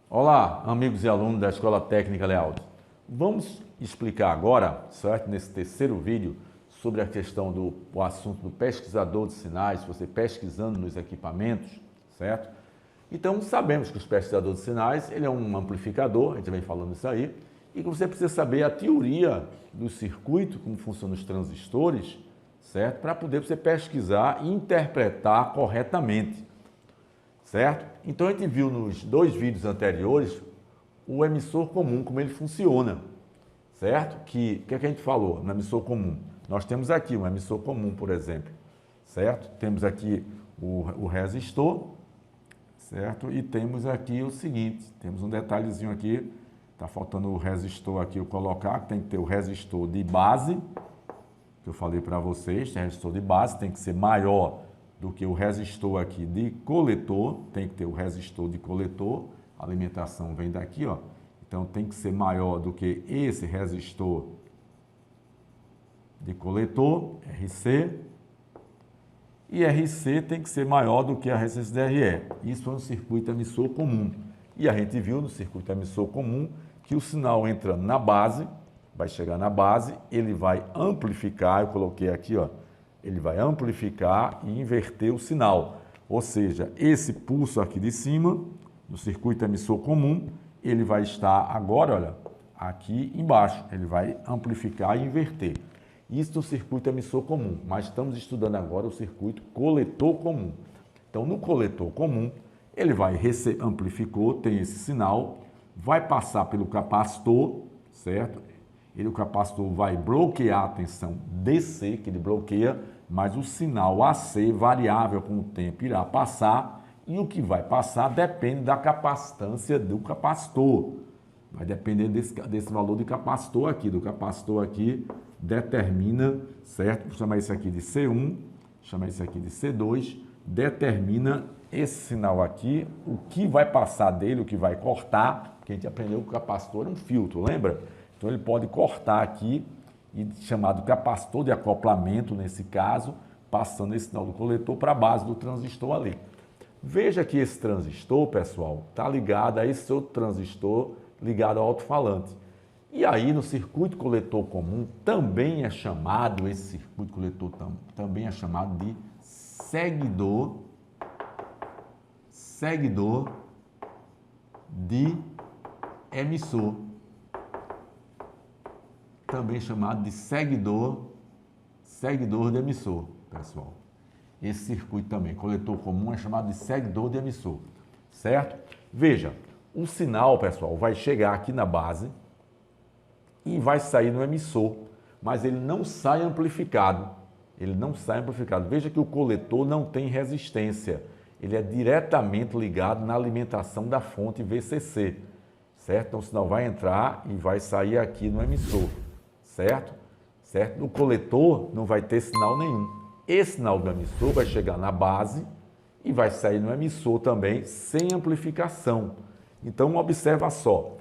Olá, amigos e alunos da Escola Técnica Lealdo. Vamos explicar agora, certo, nesse terceiro vídeo, sobre a questão do assunto do pesquisador de sinais, você pesquisando nos equipamentos, certo? Então, sabemos que o pesquisador de sinais, ele é um amplificador, a gente vem falando isso aí, e que você precisa saber a teoria do circuito, como funcionam os transistores, certo? Para poder você pesquisar e interpretar corretamente, certo? Então, a gente viu nos dois vídeos anteriores o emissor comum, como ele funciona, certo? O que é que a gente falou no emissor comum? Nós temos aqui um emissor comum, por exemplo, certo? Temos aqui o resistor, certo? E temos aqui o seguinte, temos um detalhezinho aqui, está faltando o resistor aqui eu colocar, tem que ter o resistor de base, que eu falei para vocês, tem resistor de base, tem que ser maior do que o resistor aqui de coletor, tem que ter o resistor de coletor, a alimentação vem daqui, ó. Então tem que ser maior do que esse resistor de coletor, RC, e RC tem que ser maior do que a resistência de RE. Isso é um circuito emissor comum. E a gente viu no circuito emissor comum que o sinal entrando na base, vai chegar na base, ele vai amplificar, eu coloquei aqui, ó, ele vai amplificar e inverter o sinal. Ou seja, esse pulso aqui de cima, do circuito emissor comum, ele vai estar agora, olha, aqui embaixo, ele vai amplificar e inverter. Isso no circuito emissor comum, mas estamos estudando agora o circuito coletor comum. Então, no coletor comum, ele vai receber, amplificou, tem esse sinal, vai passar pelo capacitor, certo? O capacitor vai bloquear a tensão DC, que ele bloqueia, mas o sinal AC, variável com o tempo, irá passar, e o que vai passar depende da capacitância do capacitor. Vai depender desse valor de capacitor aqui, do capacitor aqui, determina, certo? Vou chamar isso aqui de C1, chamar isso aqui de C2, determina esse sinal aqui, o que vai passar dele, o que vai cortar, porque a gente aprendeu que o capacitor é um filtro, lembra? Então ele pode cortar aqui, e chamado capacitor de acoplamento, nesse caso, passando esse sinal do coletor para a base do transistor ali. Veja que esse transistor, pessoal, está ligado a esse outro transistor ligado ao alto-falante. E aí, no circuito coletor comum, também é chamado, esse circuito coletor também é chamado de seguidor de emissor. Também chamado de seguidor de emissor, pessoal. Esse circuito também, coletor comum, é chamado de seguidor de emissor, certo? Veja, o sinal, pessoal, vai chegar aqui na base e vai sair no emissor, mas ele não sai amplificado. Ele não sai amplificado. Veja que o coletor não tem resistência. Ele é diretamente ligado na alimentação da fonte VCC, certo? Então o sinal vai entrar e vai sair aqui no emissor, certo? Certo? No coletor não vai ter sinal nenhum. Esse sinal do emissor vai chegar na base e vai sair no emissor também sem amplificação. Então observa só,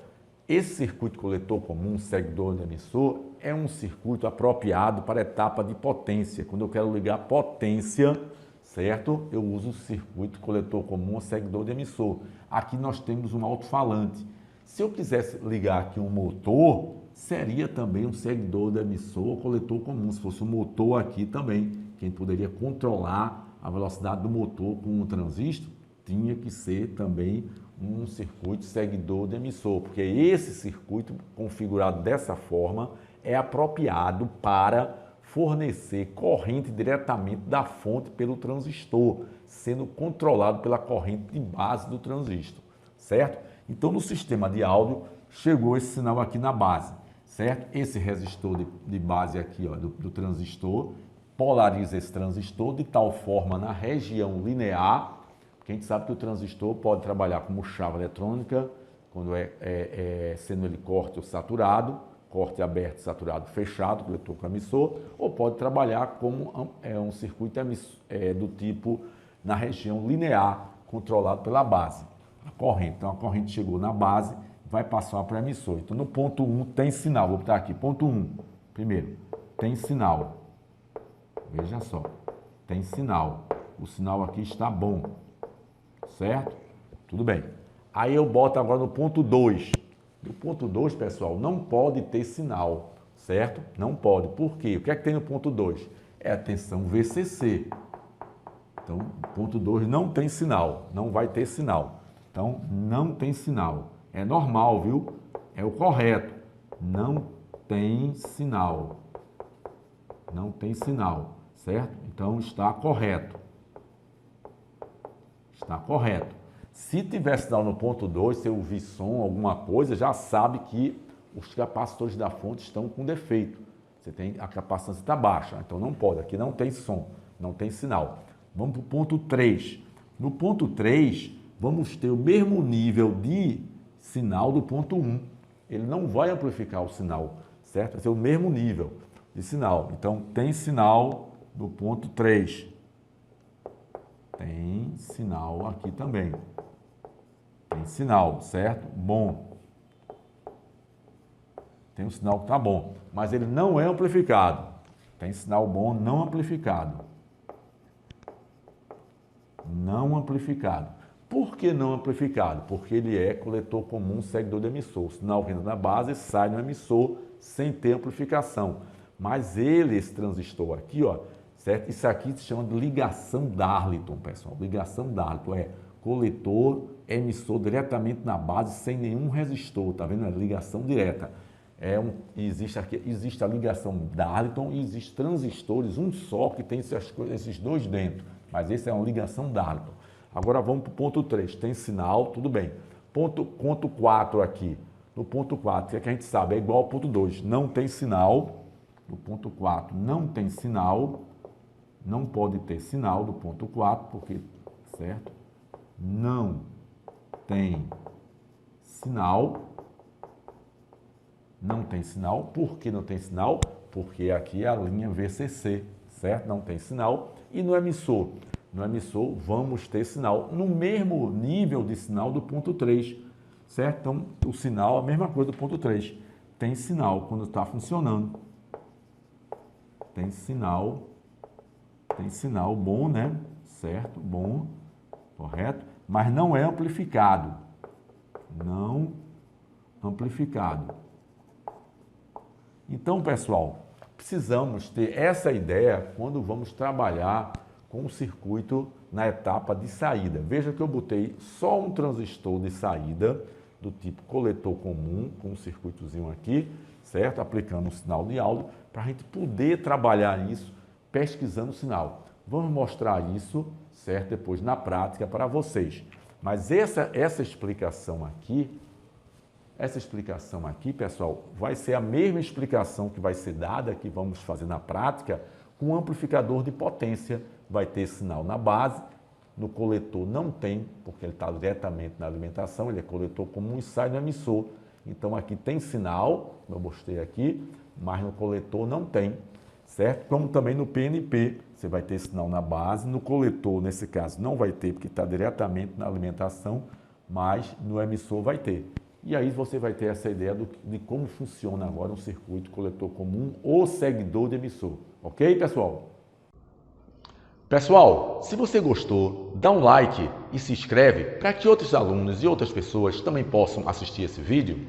esse circuito coletor comum, seguidor de emissor, é um circuito apropriado para a etapa de potência. Quando eu quero ligar potência, certo? Eu uso o circuito coletor comum, seguidor de emissor. Aqui nós temos um alto-falante. Se eu quisesse ligar aqui um motor, seria também um seguidor de emissor, coletor comum. Se fosse um motor aqui também, quem poderia controlar a velocidade do motor com um transistor, tinha que ser também um circuito seguidor de emissor, porque esse circuito configurado dessa forma é apropriado para fornecer corrente diretamente da fonte pelo transistor, sendo controlado pela corrente de base do transistor, certo? Então, no sistema de áudio, chegou esse sinal aqui na base, certo? Esse resistor de base aqui, ó, do transistor, polariza esse transistor de tal forma na região linear, porque a gente sabe que o transistor pode trabalhar como chave eletrônica, quando sendo ele corte ou saturado, corte aberto, saturado, fechado, coletor com emissor, ou pode trabalhar como um circuito do tipo na região linear, controlado pela base, a corrente. Então, a corrente chegou na base, vai passar para o emissor. Então, no ponto 1 tem sinal, vou botar aqui, ponto 1, primeiro, tem sinal. Veja só, tem sinal. O sinal aqui está bom, certo? Tudo bem. Aí eu boto agora no ponto 2. No ponto 2, pessoal, não pode ter sinal, certo? Não pode. Por quê? O que é que tem no ponto 2? É a tensão VCC. Então, ponto 2 não tem sinal, não vai ter sinal. Então, não tem sinal. É normal, viu? É o correto. Não tem sinal. Não tem sinal, certo? Então, está correto. Está correto. Se tiver sinal no ponto 2, se eu ouvir som, alguma coisa, já sabe que os capacitores da fonte estão com defeito. Você tem, a capacitância está baixa, então não pode. Aqui não tem som, não tem sinal. Vamos para o ponto 3. No ponto 3, vamos ter o mesmo nível de sinal do ponto 1. Ele não vai amplificar o sinal, certo? Vai ser o mesmo nível de sinal. Então, tem sinal no ponto 3. Tem sinal aqui também. Tem sinal, certo? Bom. Tem um sinal que está bom, mas ele não é amplificado. Tem sinal bom não amplificado. Não amplificado. Por que não amplificado? Porque ele é coletor comum, seguidor de emissor. O sinal que entra na base sai no emissor sem ter amplificação. Mas ele, esse transistor aqui, ó, certo? Isso aqui se chama de ligação Darlington, pessoal. Ligação Darlington é coletor, emissor diretamente na base sem nenhum resistor, tá vendo? É ligação direta. Existe a ligação Darlington e existe transistores, um só que tem esses dois dentro. Mas esse é uma ligação Darlington. Agora vamos para o ponto 3. Tem sinal, tudo bem. Ponto 4 aqui. No ponto 4, que é que a gente sabe, é igual ao ponto 2. Não tem sinal. No ponto 4 não tem sinal. Não pode ter sinal do ponto 4, porque, certo? Não tem sinal. Não tem sinal. Por que não tem sinal? Porque aqui é a linha VCC, certo? Não tem sinal. E no emissor? No emissor vamos ter sinal no mesmo nível de sinal do ponto 3, certo? Então, o sinal, a mesma coisa do ponto 3. Tem sinal quando está funcionando. Tem sinal bom, né? Certo? Bom, correto? Mas não é amplificado. Não amplificado. Então, pessoal, precisamos ter essa ideia quando vamos trabalhar com o circuito na etapa de saída. Veja que eu botei só um transistor de saída do tipo coletor comum, com um circuitozinho aqui, certo? Aplicando um sinal de áudio, para a gente poder trabalhar isso pesquisando o sinal. Vamos mostrar isso, certo? Depois na prática para vocês. Mas essa explicação aqui, pessoal, vai ser a mesma explicação que vai ser dada, que vamos fazer na prática, com um amplificador de potência. Vai ter sinal na base, no coletor não tem, porque ele está diretamente na alimentação, ele é coletor comum e sai no emissor. Então aqui tem sinal, como eu mostrei aqui, mas no coletor não tem, certo? Como também no PNP, você vai ter sinal na base, no coletor, nesse caso, não vai ter, porque está diretamente na alimentação, mas no emissor vai ter. E aí você vai ter essa ideia de como funciona agora um circuito coletor comum ou seguidor de emissor. Ok, pessoal? Pessoal, se você gostou, dá um like e se inscreve para que outros alunos e outras pessoas também possam assistir esse vídeo.